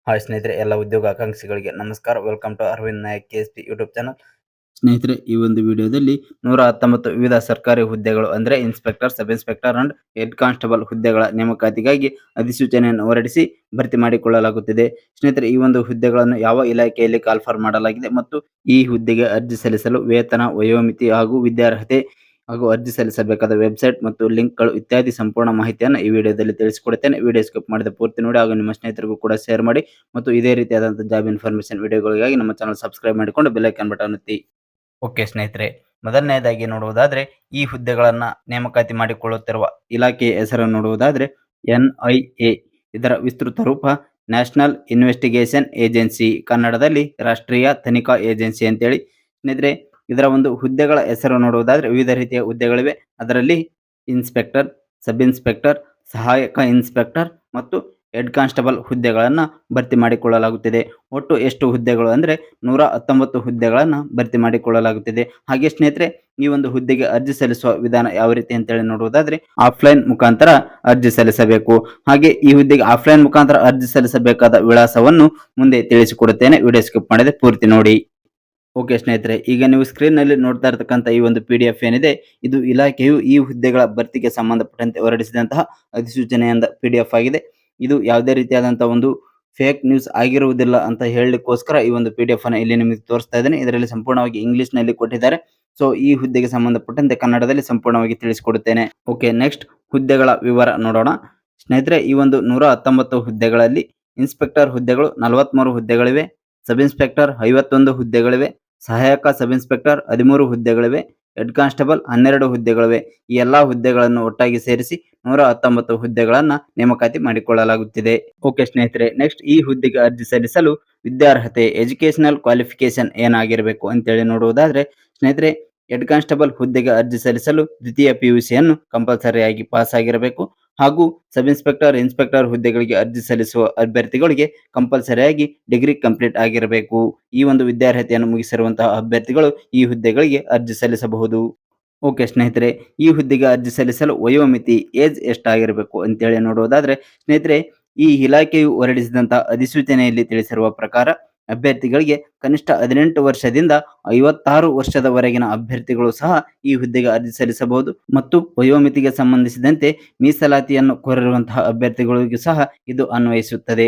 Hi ಸ್ನೇಹಿತರೆ, ಎಲ್ಲ ಉದ್ಯೋಗ ಆಕಾಂಕ್ಷಿಗಳಿಗೆ ನಮಸ್ಕಾರ. Welcome to Arvind Nayak KSP YouTube channel. ಸ್ನೇಹಿತರೆ, ಈ ಒಂದು ವಿಡಿಯೋದಲ್ಲಿ 119 ವಿವಿಧ ಸರ್ಕಾರಿ ಹುದ್ದೆಗಳು ಅಂದರೆ inspector, sub inspector and head constable ಹುದ್ದೆಗಳ ನೇಮಕಾತಿಗಾಗಿ ಅಧಿಸೂಚನೆಯನ್ನು ಹೊರಡಿಸಿ ಭರ್ತಿ ಮಾಡಿಕೊಳ್ಳಲಾಗುತ್ತಿದೆ. ಸ್ನೇಹಿತರೆ, ಈ ಒಂದು ಹುದ್ದೆಗಳನ್ನು ಯಾವ ಇಲಾಖೆಯಲ್ಲಿ ಕಾಲ್ಫರ್ ಮಾಡಲಾಗಿದೆ ಮತ್ತು ಈ ಹುದ್ದೆಗೆ ಅರ್ಜಿ ಸಲ್ಲಿಸಲು ವೇತನ, ವಯೋಮಿತಿ ಹಾಗೂ ವಿದ್ಯಾರ್ಹತೆ ಹಾಗೂ ಅರ್ಜಿ ಸಲ್ಲಿಸಬೇಕಾದ ವೆಬ್ಸೈಟ್ ಮತ್ತು ಲಿಂಕ್ಗಳು ಇತ್ಯಾದಿ ಸಂಪೂರ್ಣ ಮಾಹಿತಿಯನ್ನು ಈ ವಿಡಿಯೋದಲ್ಲಿ ತಿಳಿಸಿಕೊಡುತ್ತೇನೆ. ವಿಡಿಯೋ ಸ್ಕಿಪ್ ಮಾಡಿದ ಪೂರ್ತಿ ನೋಡಿ ಹಾಗೂ ನಿಮ್ಮ ಸ್ನೇಹಿತರಿಗೂ ಕೂಡ ಶೇರ್ ಮಾಡಿ ಮತ್ತು ಇದೇ ರೀತಿಯಾದಂತಹ ಜಾಬ್ ಇನ್ಫಾರ್ಮೇಶನ್ ವಿಡಿಯೋಗಳಿಗಾಗಿ ನಮ್ಮ ಚಾನಲ್ ಸಬ್ಸ್ಕ್ರೈಬ್ ಮಾಡಿಕೊಂಡು ಬೆಲ್ ಐಕಾನ್ ಬಟನ್ ಒತ್ತಿ. ಓಕೆ ಸ್ನೇಹಿತರೆ, ಮೊದಲನೆಯದಾಗಿ ನೋಡುವುದಾದ್ರೆ ಈ ಹುದ್ದೆಗಳನ್ನ ನೇಮಕಾತಿ ಮಾಡಿಕೊಳ್ಳುತ್ತಿರುವ ಇಲಾಖೆಯ ಹೆಸರನ್ನು ನೋಡುವುದಾದ್ರೆ NIA. ಇದರ ವಿಸ್ತೃತ ರೂಪ ನ್ಯಾಷನಲ್ ಇನ್ವೆಸ್ಟಿಗೇಷನ್ ಏಜೆನ್ಸಿ, ಕನ್ನಡದಲ್ಲಿ ರಾಷ್ಟ್ರೀಯ ತನಿಖಾ ಏಜೆನ್ಸಿ ಅಂತೇಳಿ. ಸ್ನೇಹಿತರೆ, ಇದರ ಒಂದು ಹುದ್ದೆಗಳ ಹೆಸರು ನೋಡುವುದಾದ್ರೆ ವಿವಿಧ ರೀತಿಯ ಹುದ್ದೆಗಳಿವೆ. ಅದರಲ್ಲಿ ಇನ್ಸ್ಪೆಕ್ಟರ್, ಸಬ್ ಇನ್ಸ್ಪೆಕ್ಟರ್, ಸಹಾಯಕ ಇನ್ಸ್ಪೆಕ್ಟರ್ ಮತ್ತು ಹೆಡ್ ಕಾನ್ಸ್ಟೇಬಲ್ ಹುದ್ದೆಗಳನ್ನು ಭರ್ತಿ ಮಾಡಿಕೊಳ್ಳಲಾಗುತ್ತಿದೆ. ಒಟ್ಟು ಎಷ್ಟು ಹುದ್ದೆಗಳು ಅಂದರೆ 119 ಹುದ್ದೆಗಳನ್ನು ಭರ್ತಿ ಮಾಡಿಕೊಳ್ಳಲಾಗುತ್ತಿದೆ. ಹಾಗೆ ಸ್ನೇಹಿತರೆ, ಈ ಒಂದು ಹುದ್ದೆಗೆ ಅರ್ಜಿ ಸಲ್ಲಿಸುವ ವಿಧಾನ ಯಾವ ರೀತಿ ಅಂತೇಳಿ ನೋಡುವುದಾದ್ರೆ ಆಫ್ಲೈನ್ ಮುಖಾಂತರ ಅರ್ಜಿ ಸಲ್ಲಿಸಬೇಕು. ಹಾಗೆ ಈ ಹುದ್ದೆಗೆ ಆಫ್ಲೈನ್ ಮುಖಾಂತರ ಅರ್ಜಿ ಸಲ್ಲಿಸಬೇಕಾದ ವಿಳಾಸವನ್ನು ಮುಂದೆ ತಿಳಿಸಿಕೊಡುತ್ತೇನೆ. ವಿಡಿಯೋ ಸ್ಕಿಪ್ ಮಾಡದೆ ಪೂರ್ತಿ ನೋಡಿ. ಓಕೆ ಸ್ನೇಹಿತರೆ, ಈಗ ನೀವು ಸ್ಕ್ರೀನ್ ನಲ್ಲಿ ನೋಡ್ತಾ ಇರತಕ್ಕಂಥ ಈ ಒಂದು PDF ಏನಿದೆ, ಇದು ಇಲಾಖೆಯು ಈ ಹುದ್ದೆಗಳ ಭರ್ತಿಗೆ ಸಂಬಂಧಪಟ್ಟಂತೆ ಹೊರಡಿಸಿದಂತಹ ಅಧಿಸೂಚನೆಯಿಂದ PDF ಆಗಿದೆ. ಇದು ಯಾವುದೇ ರೀತಿಯಾದಂತಹ ಒಂದು ಫೇಕ್ ನ್ಯೂಸ್ ಆಗಿರುವುದಿಲ್ಲ ಅಂತ ಹೇಳಲಿಕ್ಕೋಸ್ಕರ ಈ ಒಂದು PDF ಅನ್ನು ಇಲ್ಲಿ ನಿಮಗೆ ತೋರಿಸ್ತಾ ಇದ್ದೇನೆ. ಇದರಲ್ಲಿ ಸಂಪೂರ್ಣವಾಗಿ ಇಂಗ್ಲಿಷ್ ನಲ್ಲಿ ಕೊಟ್ಟಿದ್ದಾರೆ. ಸೊ ಈ ಹುದ್ದೆಗೆ ಸಂಬಂಧಪಟ್ಟಂತೆ ಕನ್ನಡದಲ್ಲಿ ಸಂಪೂರ್ಣವಾಗಿ ತಿಳಿಸಿಕೊಡುತ್ತೇನೆ. ಓಕೆ, ನೆಕ್ಸ್ಟ್ ಹುದ್ದೆಗಳ ವಿವರ ನೋಡೋಣ. ಸ್ನೇಹಿತರೆ, ಈ ಒಂದು 119 ಹುದ್ದೆಗಳಲ್ಲಿ ಇನ್ಸ್ಪೆಕ್ಟರ್ ಹುದ್ದೆಗಳು 43 ಹುದ್ದೆಗಳಿವೆ, ಸಬ್ ಇನ್ಸ್ಪೆಕ್ಟರ್ 51 ಹುದ್ದೆಗಳಿವೆ, ಸಹಾಯಕ ಸಬ್ ಇನ್ಸ್ಪೆಕ್ಟರ್ 13 ಹುದ್ದೆಗಳಿವೆ, ಹೆಡ್ ಕಾನ್ಸ್ಟೇಬಲ್ 12 ಹುದ್ದೆಗಳಿವೆ. ಈ ಎಲ್ಲಾ ಹುದ್ದೆಗಳನ್ನು ಒಟ್ಟಾಗಿ ಸೇರಿಸಿ 119 ಹುದ್ದೆಗಳನ್ನ ನೇಮಕಾತಿ ಮಾಡಿಕೊಳ್ಳಲಾಗುತ್ತಿದೆ. ಓಕೆ ಸ್ನೇಹಿತರೆ, ನೆಕ್ಸ್ಟ್ ಈ ಹುದ್ದೆಗೆ ಅರ್ಜಿ ಸಲ್ಲಿಸಲು ವಿದ್ಯಾರ್ಹತೆ, ಎಜುಕೇಶನಲ್ ಕ್ವಾಲಿಫಿಕೇಶನ್ ಏನಾಗಿರಬೇಕು ಅಂತೇಳಿ ನೋಡುವುದಾದ್ರೆ ಸ್ನೇಹಿತರೆ, ಹೆಡ್ ಕಾನ್ಸ್ಟೇಬಲ್ ಹುದ್ದೆಗೆ ಅರ್ಜಿ ಸಲ್ಲಿಸಲು ದ್ವಿತೀಯ PUC ಯನ್ನು ಕಂಪಲ್ಸರಿಯಾಗಿ ಪಾಸ್ ಆಗಿರಬೇಕು. ಹಾಗೂ ಸಬ್ ಇನ್ಸ್ಪೆಕ್ಟರ್, ಇನ್ಸ್ಪೆಕ್ಟರ್ ಹುದ್ದೆಗಳಿಗೆ ಅರ್ಜಿ ಸಲ್ಲಿಸುವ ಅಭ್ಯರ್ಥಿಗಳಿಗೆ ಕಂಪಲ್ಸರಿಯಾಗಿ ಡಿಗ್ರಿ ಕಂಪ್ಲೀಟ್ ಆಗಿರಬೇಕು. ಈ ಒಂದು ವಿದ್ಯಾರ್ಹತೆಯನ್ನು ಮುಗಿಸಿರುವಂತಹ ಅಭ್ಯರ್ಥಿಗಳು ಈ ಹುದ್ದೆಗಳಿಗೆ ಅರ್ಜಿ ಸಲ್ಲಿಸಬಹುದು. ಓಕೆ ಸ್ನೇಹಿತರೆ, ಈ ಹುದ್ದೆಗೆ ಅರ್ಜಿ ಸಲ್ಲಿಸಲು ವಯೋಮಿತಿ ಏಜ್ ಎಷ್ಟಾಗಿರಬೇಕು ಅಂತೇಳಿ ನೋಡುವುದಾದ್ರೆ ಸ್ನೇಹಿತರೆ, ಈ ಇಲಾಖೆಯು ಹೊರಡಿಸಿದಂತಹ ಅಧಿಸೂಚನೆಯಲ್ಲಿ ತಿಳಿಸಿರುವ ಪ್ರಕಾರ ಅಭ್ಯರ್ಥಿಗಳಿಗೆ ಕನಿಷ್ಠ 18 ವರ್ಷದಿಂದ 56 ವರ್ಷದವರೆಗಿನ ಅಭ್ಯರ್ಥಿಗಳು ಸಹ ಈ ಹುದ್ದೆಗೆ ಅರ್ಜಿ ಸಲ್ಲಿಸಬಹುದು. ಮತ್ತು ವಯೋಮಿತಿಗೆ ಸಂಬಂಧಿಸಿದಂತೆ ಮೀಸಲಾತಿಯನ್ನು ಕೋರಿರುವಂತಹ ಅಭ್ಯರ್ಥಿಗಳಿಗೂ ಸಹ ಇದು ಅನ್ವಯಿಸುತ್ತದೆ.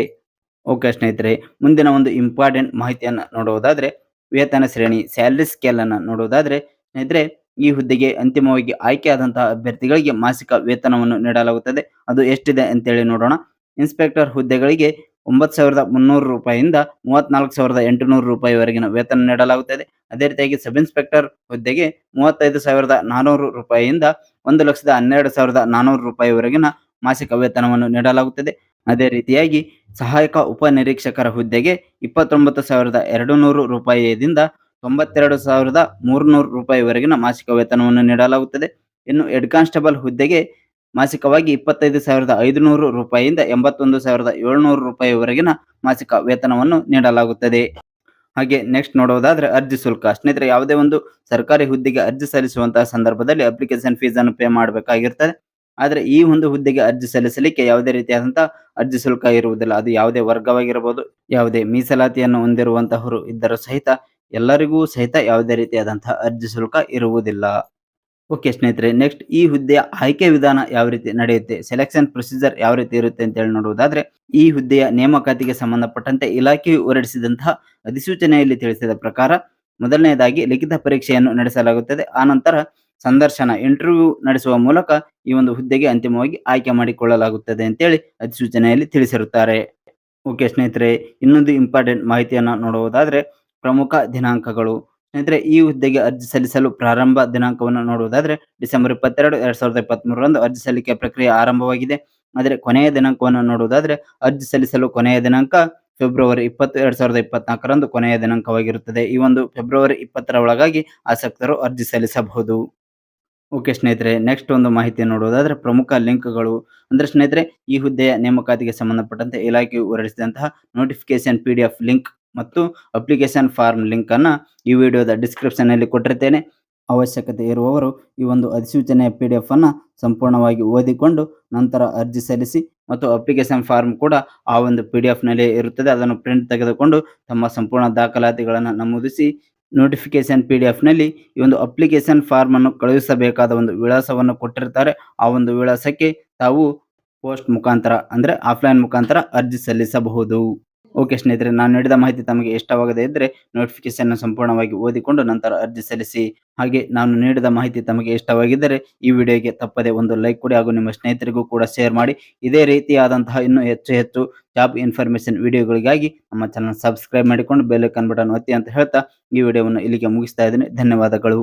ಓಕೆ ಸ್ನೇಹಿತರೆ, ಮುಂದಿನ ಒಂದು ಇಂಪಾರ್ಟೆಂಟ್ ಮಾಹಿತಿಯನ್ನು ನೋಡುವುದಾದ್ರೆ ವೇತನ ಶ್ರೇಣಿ, ಸ್ಯಾಲರಿ ಸ್ಕೇಲ್ ಅನ್ನು ನೋಡುವುದಾದ್ರೆ ಸ್ನೇಹಿತರೆ, ಈ ಹುದ್ದೆಗೆ ಅಂತಿಮವಾಗಿ ಆಯ್ಕೆಯಾದಂತಹ ಅಭ್ಯರ್ಥಿಗಳಿಗೆ ಮಾಸಿಕ ವೇತನವನ್ನು ನೀಡಲಾಗುತ್ತದೆ. ಅದು ಎಷ್ಟಿದೆ ಅಂತೇಳಿ ನೋಡೋಣ. ಇನ್ಸ್ಪೆಕ್ಟರ್ ಹುದ್ದೆಗಳಿಗೆ 9,300 ರೂಪಾಯಿಯಿಂದ 34,800 ರೂಪಾಯಿವರೆಗಿನ ವೇತನ ನೀಡಲಾಗುತ್ತದೆ. ಅದೇ ರೀತಿಯಾಗಿ ಸಬ್ ಇನ್ಸ್ಪೆಕ್ಟರ್ ಹುದ್ದೆಗೆ 35,400 ರೂಪಾಯಿಯಿಂದ 1,12,400 ರೂಪಾಯಿವರೆಗಿನ ಮಾಸಿಕ ವೇತನವನ್ನು ನೀಡಲಾಗುತ್ತದೆ. ಅದೇ ರೀತಿಯಾಗಿ ಸಹಾಯಕ ಉಪನಿರೀಕ್ಷಕರ ಹುದ್ದೆಗೆ 29,200 ರೂಪಾಯಿದಿಂದ 92,300 ರೂಪಾಯಿವರೆಗಿನ ಮಾಸಿಕ ವೇತನವನ್ನು ನೀಡಲಾಗುತ್ತದೆ. ಇನ್ನು ಹೆಡ್ ಕಾನ್ಸ್ಟೇಬಲ್ ಹುದ್ದೆಗೆ ಮಾಸಿಕವಾಗಿ 25,500 ರೂಪಾಯಿಯಿಂದ 81,700 ರೂಪಾಯಿವರೆಗಿನ ಮಾಸಿಕ ವೇತನವನ್ನು ನೀಡಲಾಗುತ್ತದೆ. ಹಾಗೆ ನೆಕ್ಸ್ಟ್ ನೋಡುವುದಾದ್ರೆ ಅರ್ಜಿ ಶುಲ್ಕ. ಸ್ನೇಹಿತರೆ, ಯಾವುದೇ ಒಂದು ಸರ್ಕಾರಿ ಹುದ್ದೆಗೆ ಅರ್ಜಿ ಸಲ್ಲಿಸುವಂತಹ ಸಂದರ್ಭದಲ್ಲಿ ಅಪ್ಲಿಕೇಶನ್ ಫೀಸ್ ಅನ್ನು ಪೇ ಮಾಡಬೇಕಾಗಿರ್ತದೆ. ಆದರೆ ಈ ಒಂದು ಹುದ್ದೆಗೆ ಅರ್ಜಿ ಸಲ್ಲಿಸಲಿಕ್ಕೆ ಯಾವುದೇ ರೀತಿಯಾದಂತಹ ಅರ್ಜಿ ಶುಲ್ಕ ಇರುವುದಿಲ್ಲ. ಅದು ಯಾವುದೇ ವರ್ಗವಾಗಿರಬಹುದು, ಯಾವುದೇ ಮೀಸಲಾತಿಯನ್ನು ಹೊಂದಿರುವಂತಹವರು ಇದ್ದರೂ ಸಹಿತ ಎಲ್ಲರಿಗೂ ಸಹಿತ ಯಾವುದೇ ರೀತಿಯಾದಂತಹ ಅರ್ಜಿ ಶುಲ್ಕ ಇರುವುದಿಲ್ಲ. ಓಕೆ ಸ್ನೇಹಿತರೆ, ನೆಕ್ಸ್ಟ್ ಈ ಹುದ್ದೆಯ ಆಯ್ಕೆ ವಿಧಾನ ಯಾವ ರೀತಿ ನಡೆಯುತ್ತೆ, ಸೆಲೆಕ್ಷನ್ ಪ್ರೊಸೀಜರ್ ಯಾವ ರೀತಿ ಇರುತ್ತೆ ಅಂತೇಳಿ ನೋಡುವುದಾದ್ರೆ ಈ ಹುದ್ದೆಯ ನೇಮಕಾತಿಗೆ ಸಂಬಂಧಪಟ್ಟಂತೆ ಇಲಾಖೆಯು ಹೊರಡಿಸಿದಂತಹ ಅಧಿಸೂಚನೆಯಲ್ಲಿ ತಿಳಿಸಿದ ಪ್ರಕಾರ ಮೊದಲನೆಯದಾಗಿ ಲಿಖಿತ ಪರೀಕ್ಷೆಯನ್ನು ನಡೆಸಲಾಗುತ್ತದೆ. ಆನಂತರ ಸಂದರ್ಶನ, ಇಂಟರ್ವ್ಯೂ ನಡೆಸುವ ಮೂಲಕ ಈ ಒಂದು ಹುದ್ದೆಗೆ ಅಂತಿಮವಾಗಿ ಆಯ್ಕೆ ಮಾಡಿಕೊಳ್ಳಲಾಗುತ್ತದೆ ಅಂತೇಳಿ ಅಧಿಸೂಚನೆಯಲ್ಲಿ ತಿಳಿಸಿರುತ್ತಾರೆ. ಓಕೆ ಸ್ನೇಹಿತರೆ, ಇನ್ನೊಂದು ಇಂಪಾರ್ಟೆಂಟ್ ಮಾಹಿತಿಯನ್ನು ನೋಡುವುದಾದ್ರೆ ಪ್ರಮುಖ ದಿನಾಂಕಗಳು. ಸ್ನೇಹಿತರೆ, ಈ ಹುದ್ದೆಗೆ ಅರ್ಜಿ ಸಲ್ಲಿಸಲು ಪ್ರಾರಂಭ ದಿನಾಂಕವನ್ನು ನೋಡುವುದಾದ್ರೆ ಡಿಸೆಂಬರ್ 22, 2023ರಂದು ಅರ್ಜಿ ಸಲ್ಲಿಕೆ ಪ್ರಕ್ರಿಯೆ ಆರಂಭವಾಗಿದೆ. ಆದರೆ ಕೊನೆಯ ದಿನಾಂಕವನ್ನು ನೋಡುವುದಾದ್ರೆ ಅರ್ಜಿ ಸಲ್ಲಿಸಲು ಕೊನೆಯ ದಿನಾಂಕ ಫೆಬ್ರವರಿ 20, 2024ರಂದು ಕೊನೆಯ ದಿನಾಂಕವಾಗಿರುತ್ತದೆ. ಈ ಒಂದು ಫೆಬ್ರವರಿ 20ರ ಒಳಗಾಗಿ ಆಸಕ್ತರು ಅರ್ಜಿ ಸಲ್ಲಿಸಬಹುದು. ಓಕೆ ಸ್ನೇಹಿತರೆ, ನೆಕ್ಸ್ಟ್ ಒಂದು ಮಾಹಿತಿ ನೋಡುವುದಾದ್ರೆ ಪ್ರಮುಖ ಲಿಂಕ್ಗಳು. ಅಂದ್ರೆ ಸ್ನೇಹಿತರೆ, ಈ ಹುದ್ದೆಯ ನೇಮಕಾತಿಗೆ ಸಂಬಂಧಪಟ್ಟಂತೆ ಇಲಾಖೆಯು ಹೊರಡಿಸಿದಂತಹ ನೋಟಿಫಿಕೇಶನ್ PDF ಲಿಂಕ್ ಮತ್ತು ಅಪ್ಲಿಕೇಶನ್ ಫಾರ್ಮ್ ಲಿಂಕ್ ಅನ್ನ ಈ ವಿಡಿಯೋದ ಡಿಸ್ಕ್ರಿಪ್ಷನ್ ನಲ್ಲಿ ಕೊಟ್ಟಿರ್ತೇನೆ. ಅವಶ್ಯಕತೆ ಇರುವವರು ಈ ಒಂದು ಅಧಿಸೂಚನೆಯ PDF ಅನ್ನು ಸಂಪೂರ್ಣವಾಗಿ ಓದಿಕೊಂಡು ನಂತರ ಅರ್ಜಿ ಸಲ್ಲಿಸಿ ಮತ್ತು ಅಪ್ಲಿಕೇಶನ್ ಫಾರ್ಮ್ ಕೂಡ ಆ ಒಂದು PDF ಇರುತ್ತದೆ. ಅದನ್ನು ಪ್ರಿಂಟ್ ತೆಗೆದುಕೊಂಡು ತಮ್ಮ ಸಂಪೂರ್ಣ ದಾಖಲಾತಿಗಳನ್ನು ನಮೂದಿಸಿ ನೋಟಿಫಿಕೇಶನ್ PDF ಈ ಒಂದು ಅಪ್ಲಿಕೇಶನ್ ಫಾರ್ಮ್ ಅನ್ನು ಕಳುಹಿಸಬೇಕಾದ ಒಂದು ವಿಳಾಸವನ್ನು ಕೊಟ್ಟಿರ್ತಾರೆ. ಆ ಒಂದು ವಿಳಾಸಕ್ಕೆ ತಾವು ಪೋಸ್ಟ್ ಮುಖಾಂತರ ಅಂದರೆ ಆಫ್ಲೈನ್ ಮುಖಾಂತರ ಅರ್ಜಿ ಸಲ್ಲಿಸಬಹುದು. ಓಕೆ ಸ್ನೇಹಿತರೆ, ನಾನು ನೀಡಿದ ಮಾಹಿತಿ ತಮಗೆ ಇಷ್ಟವಾಗದೇ ಇದ್ದರೆ ನೋಟಿಫಿಕೇಶನ್ ಸಂಪೂರ್ಣವಾಗಿ ಓದಿಕೊಂಡು ನಂತರ ಅರ್ಜಿ ಸಲ್ಲಿಸಿ. ಹಾಗೆ ನಾನು ನೀಡಿದ ಮಾಹಿತಿ ತಮಗೆ ಇಷ್ಟವಾಗಿದ್ದರೆ ಈ ವಿಡಿಯೋಗೆ ತಪ್ಪದೆ ಒಂದು ಲೈಕ್ ಕೊಡಿ ಹಾಗೂ ನಿಮ್ಮ ಸ್ನೇಹಿತರಿಗೂ ಕೂಡ ಶೇರ್ ಮಾಡಿ. ಇದೇ ರೀತಿಯಾದಂತಹ ಇನ್ನೂ ಹೆಚ್ಚು ಜಾಬ್ ಇನ್ಫಾರ್ಮೇಷನ್ ವಿಡಿಯೋಗಳಿಗಾಗಿ ನಮ್ಮ ಚಾನಲ್ ಸಬ್ಸ್ಕ್ರೈಬ್ ಮಾಡಿಕೊಂಡು ಬೆಲ್ ಐಕಾನ್ ಬಟನ್ ಒತ್ತಿ ಅಂತ ಹೇಳ್ತಾ ಈ ವಿಡಿಯೋವನ್ನು ಇಲ್ಲಿಗೆ ಮುಗಿಸ್ತಾ ಇದ್ದೀನಿ. ಧನ್ಯವಾದಗಳು.